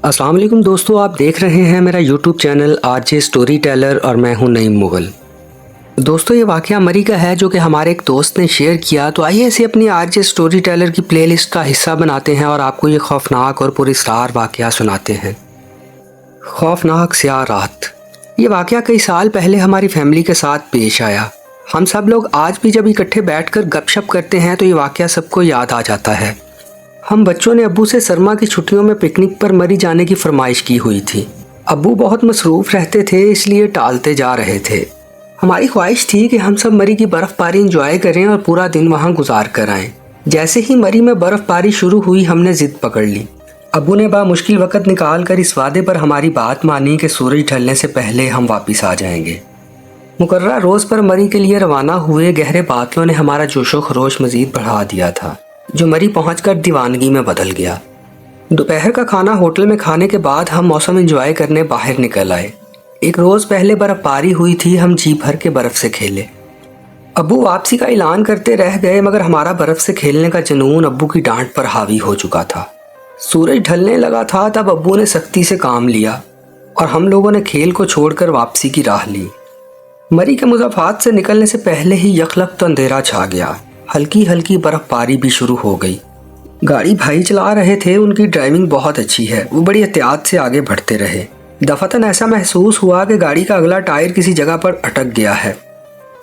अस्सलाम वालेकुम दोस्तों, आप देख रहे हैं मेरा YouTube channel RJ story teller और मैं हूं नईम मुगल। दोस्तों, ये वाक़या मरी का है जो कि हमारे एक दोस्त ने शेयर किया। तो आइए इसे अपनी आरजे स्टोरी टेलर की प्लेलिस्ट का हिस्सा बनाते हैं और आपको ये खौफनाक और पुरस्कार वाक़या सुनाते हैं। खौफनाक स्याह रात। ये वाक़या कई साल पहले हमारी फैमिली के साथ पेश आया। हम सब लोग आज भी जब इकट्ठे बैठकर गपशप करते हैं तो ये वाक़या सबको याद आ जाता है। हम बच्चों ने अब्बू से सरमा की छुट्टियों में पिकनिक पर मरी जाने की फरमाइश की हुई थी। अब्बू बहुत मसरूफ़ रहते थे, इसलिए टालते जा रहे थे। हमारी ख्वाहिश थी कि हम सब मरी की बर्फ़बारी इंजॉय करें और पूरा दिन वहाँ गुजार कर आएं। जैसे ही मरी में बर्फ़बारी शुरू हुई, हमने ज़िद पकड़ ली। अब्बू ने बामुश्किल वक़्त निकाल कर इस वादे पर हमारी बात मानी कि सूरज ढलने से पहले हम वापस आ जाएंगे। मुकर्रर रोज़ पर मरी के लिए रवाना हुए। गहरे बादलों ने हमारा जोशो खरोश मज़ीद बढ़ा दिया था, जो मरी पहुंचकर दीवानगी में बदल गया। दोपहर का खाना होटल में खाने के बाद हम मौसम एंजॉय करने बाहर निकल आए। एक रोज़ पहले बर्फ़बारी हुई थी, हम जी भर के बर्फ़ से खेले। अब्बू वापसी का ऐलान करते रह गए, मगर हमारा बर्फ़ से खेलने का जुनून अब्बू की डांट पर हावी हो चुका था। सूरज ढलने लगा था तब अब्बू ने सख्ती से काम लिया और हम लोगों ने खेल को छोड़कर वापसी की राह ली। मरी के मुज़ाफ़ात से निकलने से पहले ही यखलख्त अंधेरा छा गया। हल्की हल्की बर्फ़बारी भी शुरू हो गई। गाड़ी भाई चला रहे थे, उनकी ड्राइविंग बहुत अच्छी है। वो बड़ी एहतियात से आगे बढ़ते रहे। दफ़तन ऐसा महसूस हुआ कि गाड़ी का अगला टायर किसी जगह पर अटक गया है।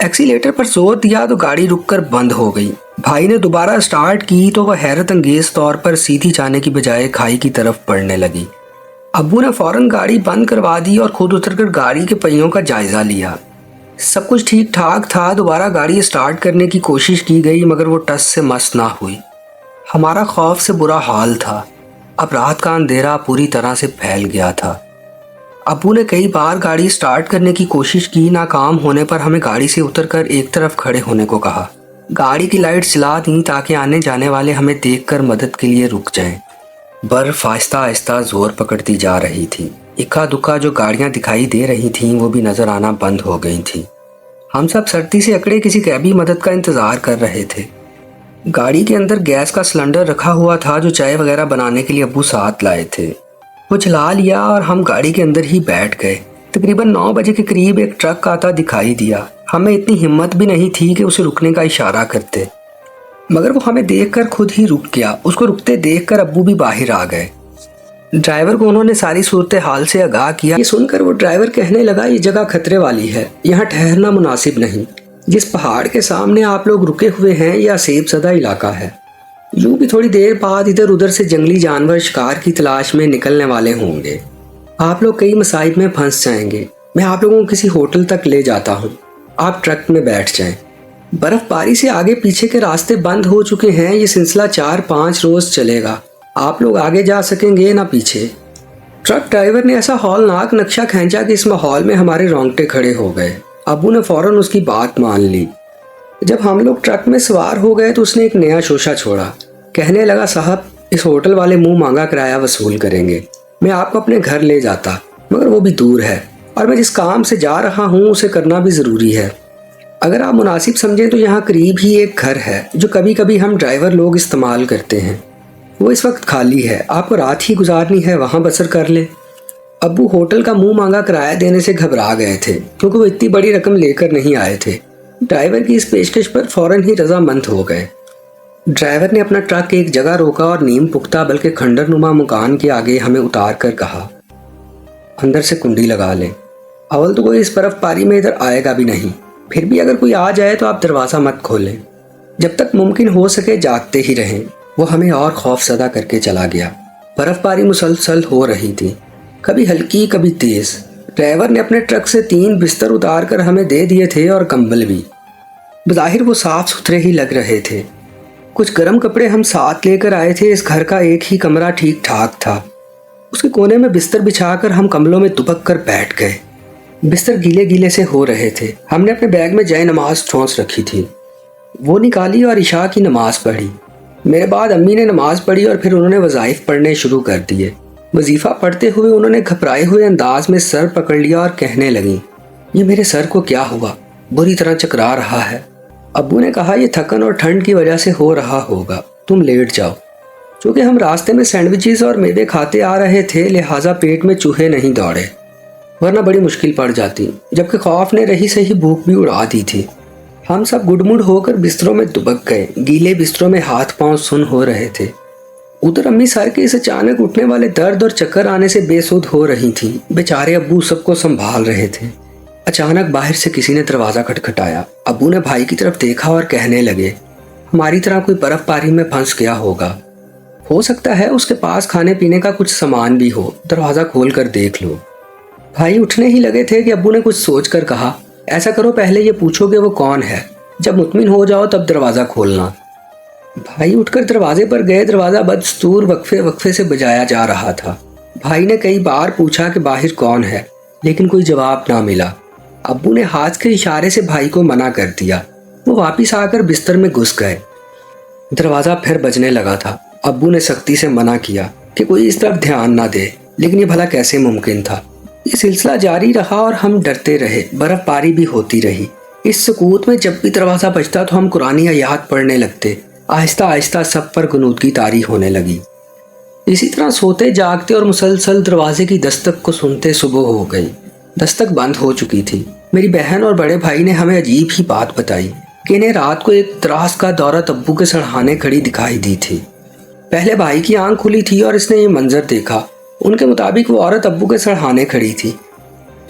एक्सीलेटर पर जोर दिया तो गाड़ी रुककर बंद हो गई। भाई ने दोबारा स्टार्ट की तो वह हैरत अंगेज तौर पर सीधी जाने की बजाय खाई की तरफ बढ़ने लगी। अब्बू ने फ़ौरन गाड़ी बंद करवा दी और खुद उतरकर गाड़ी के पहियों का जायज़ा लिया। सब कुछ ठीक ठाक था। दोबारा गाड़ी स्टार्ट करने की कोशिश की गई, मगर वो टस से मस ना हुई। हमारा खौफ से बुरा हाल था। अब रात का अंधेरा पूरी तरह से फैल गया था। अब्बू ने कई बार गाड़ी स्टार्ट करने की कोशिश की। नाकाम होने पर हमें गाड़ी से उतरकर एक तरफ खड़े होने को कहा। गाड़ी की लाइट जला दी ताकि आने जाने वाले हमें देखकर मदद के लिए रुक जाएं। बर्फ आहिस्ता आहिस्ता जोर पकड़ती जा रही थी। इक्का दुक्का जो गाड़ियां दिखाई दे रही थीं वो भी नजर आना बंद हो गई थी। हम सब सर्दी से अकड़े किसी कैबी मदद का इंतजार कर रहे थे। गाड़ी के अंदर गैस का सिलेंडर रखा हुआ था जो चाय वगैरह बनाने के लिए अब्बू साथ लाए थे। वो जला लिया और हम गाड़ी के अंदर ही बैठ गए। तकरीबन 9 बजे के करीब एक ट्रक आता दिखाई दिया। हमें इतनी हिम्मत भी नहीं थी कि उसे रुकने का इशारा करते, मगर वो हमें देखकर खुद ही रुक गया। उसको रुकते देखकर अब्बू भी बाहर आ गए। ड्राइवर को उन्होंने सारी सूरत हाल से आगाह किया। ये सुनकर वो ड्राइवर कहने लगा, ये जगह खतरे वाली है, यहाँ ठहरना मुनासिब नहीं। जिस पहाड़ के सामने आप लोग रुके हुए हैं यह सेब ज़दा इलाका है। यूं भी थोड़ी देर बाद इधर उधर से जंगली जानवर शिकार की तलाश में निकलने वाले होंगे। आप लोग कई मसाइब में फंस जाएंगे। मैं आप लोगों को किसी होटल तक ले जाता हूँ, आप ट्रक में बैठ जाएं। बर्फबारी से आगे पीछे के रास्ते बंद हो चुके हैं। ये सिलसिला 4-5 रोज चलेगा। आप लोग आगे जा सकेंगे ना पीछे। ट्रक ड्राइवर ने ऐसा हौलनाक नक्शा खींचा कि इस माहौल में हमारे रोंगटे खड़े हो गए। अब्बू ने फौरन उसकी बात मान ली। जब हम लोग ट्रक में सवार हो गए तो उसने एक नया शोशा छोड़ा। कहने लगा, साहब इस होटल वाले मुंह मांगा किराया वसूल करेंगे। मैं आपको अपने घर ले जाता, मगर वो भी दूर है और मैं जिस काम से जा रहा हूँ उसे करना भी ज़रूरी है। अगर आप मुनासिब समझें तो यहाँ करीब ही एक घर है जो कभी कभी हम ड्राइवर लोग इस्तेमाल करते हैं। वो इस वक्त खाली है, आपको रात ही गुजारनी है, वहाँ बसर कर ले। अब्बू होटल का मुंह मांगा किराया देने से घबरा गए थे, क्योंकि वो इतनी बड़ी रकम लेकर नहीं आए थे। ड्राइवर की इस पेशकश पर फौरन ही रजामंद हो गए। ड्राइवर ने अपना ट्रक एक जगह रोका और नीम पुख्ता बल्कि खंडर नुमा मकान के आगे हमें उतार कर कहा, अंदर से कुंडी लगा लें। अव्वल तो कोई इस बर्फबारी में इधर आएगा भी नहीं, फिर भी अगर कोई आ जाए तो आप दरवाज़ा मत खोलें। जब तक मुमकिन हो सके जागते ही रहें। वो हमें और खौफजदा करके चला गया। बर्फबारी मुसलसल हो रही थी, कभी हल्की कभी तेज। ड्राइवर ने अपने ट्रक से 3 बिस्तर उतार कर हमें दे दिए थे और कंबल भी। बज़ाहिर वो साफ सुथरे ही लग रहे थे। कुछ गर्म कपड़े हम साथ लेकर आए थे। इस घर का एक ही कमरा ठीक ठाक था। उसके कोने में बिस्तर बिछाकर हम कंबलों में दुबक कर बैठ गए। बिस्तर गीले गीले से हो रहे थे। हमने अपने बैग में जय नमाज ठोंस रखी थी, वो निकाली और इशा की नमाज पढ़ी। मेरे बाद अम्मी ने नमाज पढ़ी और फिर उन्होंने वज़ाइफ पढ़ने शुरू कर दिए। वजीफ़ा पढ़ते हुए उन्होंने घबराए हुए अंदाज में सर पकड़ लिया और कहने लगी, ये मेरे सर को क्या हुआ, बुरी तरह चकरा रहा है। अब्बू ने कहा, यह थकन और ठंड की वजह से हो रहा होगा, तुम लेट जाओ। चूँकि हम रास्ते में सैंडविचेस और मेवे खाते आ रहे थे, लिहाजा पेट में चूहे नहीं दौड़े, वरना बड़ी मुश्किल पड़ जाती, जबकि खौफ ने रही सही भूख भी उड़ा दी थी। हम सब गुडमुड होकर बिस्तरों में दुबक गए। गीले बिस्तरों में हाथ पांव सुन्न हो रहे थे। उधर अम्मी सर के इस अचानक उठने वाले दर्द और चक्कर आने से बेसुध हो रही थीं। बेचारे अब्बू सबको संभाल रहे थे। अचानक बाहर से किसी ने दरवाज़ा खटखटाया। अब्बू ने भाई की तरफ देखा और कहने लगे, हमारी तरह कोई बर्फबारी में फंस गया होगा, हो सकता है उसके पास खाने पीने का कुछ सामान भी हो, दरवाज़ा खोल कर देख लो। भाई उठने ही लगे थे कि अब्बू ने कुछ सोच कर कहा, ऐसा करो, पहले ये पूछो कि वो कौन है, जब मुतमिन हो जाओ तब दरवाज़ा खोलना। भाई उठकर दरवाजे पर गए। दरवाज़ा बदस्तूर वक्फे वक्फे से बजाया जा रहा था। भाई ने कई बार पूछा कि बाहर कौन है, लेकिन कोई जवाब ना मिला। अब्बू ने हाथ के इशारे से भाई को मना कर दिया। वो वापस आकर बिस्तर में घुस गए। दरवाज़ा फिर बजने लगा था। अब्बू ने सख्ती से मना किया कि कोई इस तरफ ध्यान ना दे, लेकिन ये भला कैसे मुमकिन था। ये सिलसिला जारी रहा और हम डरते रहे। बर्फबारी भी होती रही। इस सकूत में जब भी दरवाज़ा बजता तो हम कुरानी आयात पढ़ने लगते। आहिस्ता आहिस्ता सब पर गुनूदगी तारी होने लगी। इसी तरह सोते जागते और मुसलसल दरवाजे की दस्तक को सुनते सुबह हो गई। दस्तक बंद हो चुकी थी। मेरी बहन और बड़े भाई ने हमें अजीब ही बात बताई कि इन्हें रात को एक त्रास का दौरा अब्बू के सड़हाने खड़ी दिखाई दी थी। पहले भाई की आंख खुली थी और इसने ये मंजर देखा। उनके मुताबिक वो औरत अब्बू के सड़हाने खड़ी थी।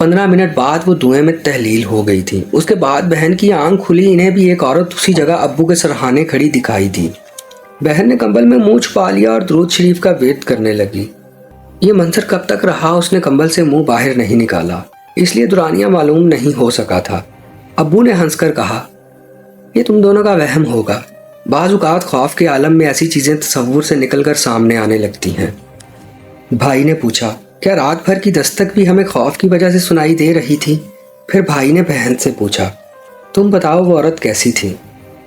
15 मिनट बाद वो धुएं में तहलील हो गई थी। उसके बाद बहन की आंख खुली। इन्हें भी एक औरत उसी जगह अब्बू के सड़हाने खड़ी दिखाई दी। बहन ने कंबल में मुंह छुपा लिया और दुरूद शरीफ का वेद करने लगी। ये मंजर कब तक रहा, उसने कंबल से मुंह बाहर नहीं निकाला, इसलिए दुरानियां मालूम नहीं हो सका था। अब्बू ने हंसकर कहा, ये तुम दोनों का वहम होगा। बाज़ औक़ात खौफ के आलम में ऐसी चीज़ें तसव्वुर से निकलकर सामने आने लगती हैं। भाई ने पूछा, क्या रात भर की दस्तक भी हमें खौफ की वजह से सुनाई दे रही थी? फिर भाई ने बहन से पूछा, तुम बताओ वो औरत कैसी थी?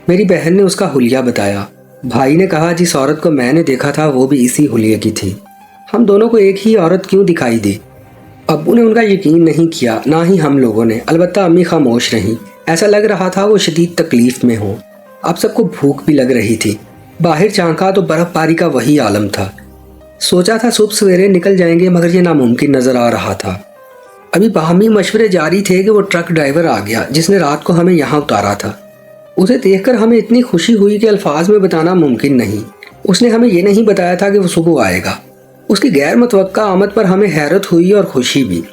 मेरी बहन ने उसका हुलिया बताया। भाई ने कहा, जिस औरत को मैंने देखा था वो भी इसी हुलिये की थी। हम दोनों को एक ही औरत क्यों दिखाई दी? अब्बू ने उनका यकीन नहीं किया, ना ही हम लोगों ने। अलबत्ता अम्मी खामोश रहीं। ऐसा लग रहा था वो शदीद तकलीफ में हो। अब सबको भूख भी लग रही थी। बाहर झांका तो बर्फबारी का वही आलम था। सोचा था सुबह सवेरे निकल जाएंगे, मगर ये नामुमकिन नजर आ रहा था। अभी बाहमी मशवरे जारी थे कि वो ट्रक ड्राइवर आ गया जिसने रात को हमें यहाँ उतारा था। उसे देखकर हमें इतनी खुशी हुई कि अल्फाज में बताना मुमकिन नहीं। उसने हमें ये नहीं बताया था कि वो सुबह आएगा। उसकी गैर मुतवक्का आमद पर हमें हैरत हुई और खुशी भी।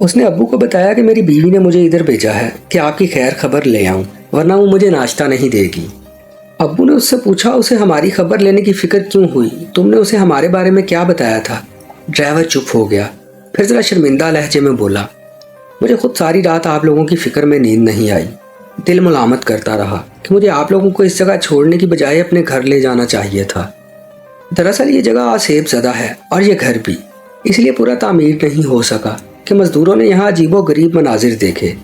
उसने अब्बू को बताया कि मेरी बीवी ने मुझे इधर भेजा है कि आपकी खैर खबर ले आऊँ, वरना वो मुझे नाश्ता नहीं देगी। अब्बू ने उससे पूछा, उसे हमारी खबर लेने की फिक्र क्यों हुई? तुमने उसे हमारे बारे में क्या बताया था? ड्राइवर चुप हो गया। फिर ज़रा शर्मिंदा लहजे में बोला, मुझे खुद सारी रात आप लोगों की फ़िक्र में नींद नहीं आई। दिल मुलामत करता रहा कि मुझे आप लोगों को इस जगह छोड़ने की बजाय अपने घर ले जाना चाहिए था। दरअसल ये जगह आसेब ज़दा है और ये घर भी, इसलिए पूरा तामीर नहीं हो सका कि मज़दूरों ने यहाँ अजीबो गरीब मनाजिर देखे।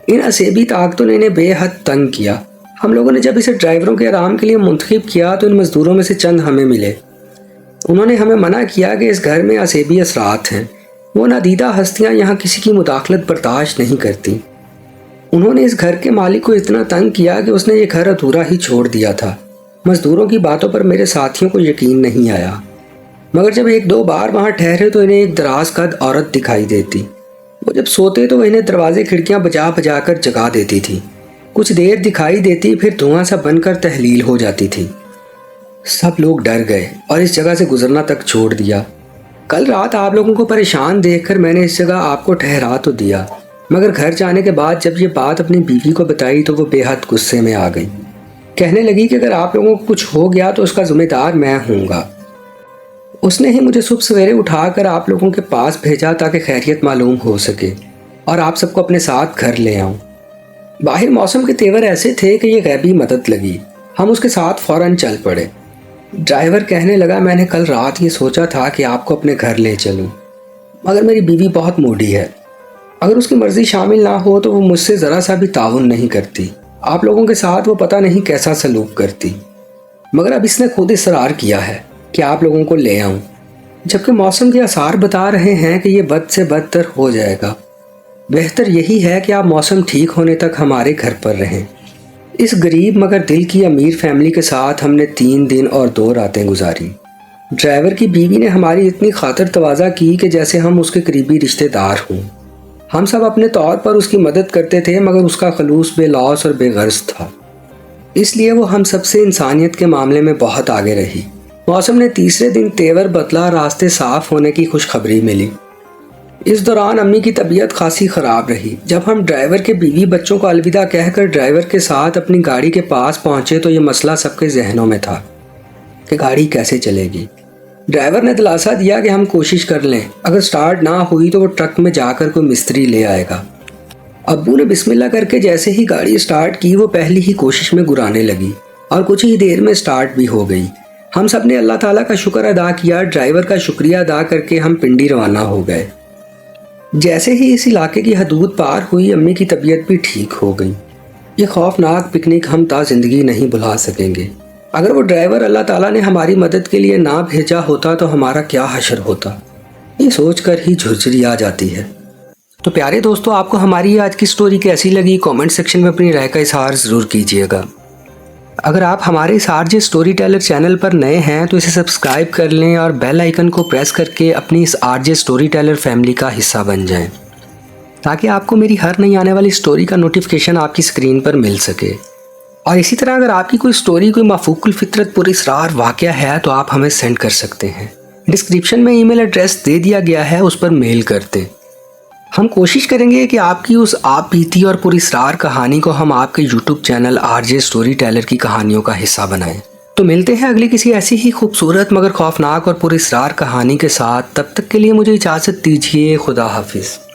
इन असेबी ताकतों ने इन्हें बेहद तंग किया। हम लोगों ने जब इसे ड्राइवरों के आराम के लिए मुंतखब किया तो इन मज़दूरों में से चंद हमें मिले। उन्होंने हमें मना किया कि इस घर में असेबी असरात हैं। वो नादीदा हस्तियाँ यहाँ किसी की मुदाखलत बर्दाश्त नहीं करती। उन्होंने इस घर के मालिक को इतना तंग किया कि उसने ये घर अधूरा ही छोड़ दिया था। मज़दूरों की बातों पर मेरे साथियों को यकीन नहीं आया, मगर जब एक दो बार वहाँ ठहरे तो इन्हें एक दराज कद औरत दिखाई देती। वो जब सोते तो इन्हें दरवाजे खिड़कियाँ बजा बजा कर जगा देती थी। कुछ देर दिखाई देती, फिर धुआं सा बनकर तहलील हो जाती थी। सब लोग डर गए और इस जगह से गुजरना तक छोड़ दिया। कल रात आप लोगों को परेशान देखकर मैंने इस जगह आपको ठहरा तो दिया, मगर घर जाने के बाद जब ये बात अपनी बीवी को बताई तो वो बेहद गुस्से में आ गई। कहने लगी कि अगर आप लोगों को कुछ हो गया तो उसका जिम्मेदार मैं हूँगा। उसने ही मुझे सुबह सवेरे उठाकर आप लोगों के पास भेजा ताकि खैरियत मालूम हो सके और आप सबको अपने साथ घर ले आऊँ। बाहर मौसम के तेवर ऐसे थे कि ये गैबी मदद लगी। हम उसके साथ फ़ौरन चल पड़े। ड्राइवर कहने लगा, मैंने कल रात ये सोचा था कि आपको अपने घर ले चलूं, मगर मेरी बीवी बहुत मूडी है। अगर उसकी मर्ज़ी शामिल ना हो तो वो मुझसे ज़रा सा भी ताउन नहीं करती। आप लोगों के साथ वो पता नहीं कैसा सलूक करती, मगर अब इसने खुद इसरार किया है कि आप लोगों को ले आऊं, जबकि मौसम के आसार बता रहे हैं कि ये बद से बदतर हो जाएगा। बेहतर यही है कि आप मौसम ठीक होने तक हमारे घर पर रहें। इस गरीब मगर दिल की अमीर फैमिली के साथ हमने 3 दिन और 2 रातें गुजारी। ڈرائیور کی بیوی نے ہماری اتنی خاطر تواضع کی کہ جیسے ہم اس کے قریبی رشتہ دار ہوں۔ ہم سب اپنے طور پر اس کی مدد کرتے تھے، مگر اس کا خلوص بے لوث اور بے غرض تھا، اس لیے وہ ہم سب سے انسانیت کے معاملے میں بہت آگے رہی۔ موسم نے تیسرے دن تیور بدلا، راستے صاف ہونے کی خوشخبری ملی۔ اس دوران امی کی طبیعت خاصی خراب رہی۔ جب ہم ڈرائیور کے بیوی بچوں کو الوداع کہہ کر ڈرائیور کے ساتھ اپنی گاڑی کے پاس پہنچے تو یہ مسئلہ سب کے ذہنوں میں تھا کہ گاڑی کیسے چلے گی۔ ڈرائیور نے دلاسا دیا کہ ہم کوشش کر لیں، اگر سٹارٹ نہ ہوئی تو وہ ٹرک میں جا کر کوئی مستری لے آئے گا۔ ابو نے بسم اللہ کر کے جیسے ہی گاڑی سٹارٹ کی وہ پہلی ہی کوشش میں گرانے لگی اور کچھ ہی دیر میں سٹارٹ بھی ہو گئی۔ ہم سب نے اللہ تعالیٰ کا شکر ادا کیا۔ ڈرائیور کا شکریہ ادا کر کے ہم پنڈی روانہ ہو گئے۔ جیسے ہی اس علاقے کی حدود پار ہوئی امی کی طبیعت بھی ٹھیک ہو گئی۔ یہ خوفناک پکنک ہم تا زندگی نہیں بھلا سکیں گے۔ اگر وہ ڈرائیور اللہ تعالیٰ نے ہماری مدد کے لیے نہ بھیجا ہوتا تو ہمارا کیا حشر ہوتا، یہ سوچ کر ہی جھرجھری آ جاتی ہے۔ تو پیارے دوستو، آپ کو ہماری آج کی سٹوری کیسی لگی؟ کامنٹ سیکشن میں اپنی رائے کا اظہار ضرور کیجیے گا۔ اگر آپ ہمارے اس R J storyteller channel پر نئے ہیں تو اسے سبسکرائب کر لیں اور بیل آئیکن کو پریس کر کے اپنی اس R J storyteller family کا حصہ بن جائیں، تاکہ آپ کو میری ہر نئی آنے والی سٹوری کا نوٹیفیکیشن آپ کی اسکرین پر مل سکے۔ اور اسی طرح اگر آپ کی کوئی سٹوری کوئی مفوق الفطرت پر اسرار واقعہ ہے تو آپ ہمیں سینڈ کر سکتے ہیں۔ ڈسکرپشن میں ای میل ایڈریس دے دیا گیا ہے، اس پر میل کر دیں۔ ہم کوشش کریں گے کہ آپ کی اس آپ بیتی اور پر اسرار کہانی کو ہم آپ کے YouTube channel R J storyteller کی کہانیوں کا حصہ بنائیں۔ تو ملتے ہیں اگلی کسی ایسی ہی خوبصورت مگر خوفناک اور پر اسرار کہانی کے ساتھ۔ تب تک کے لیے مجھے اجازت دیجیے۔ خدا حافظ۔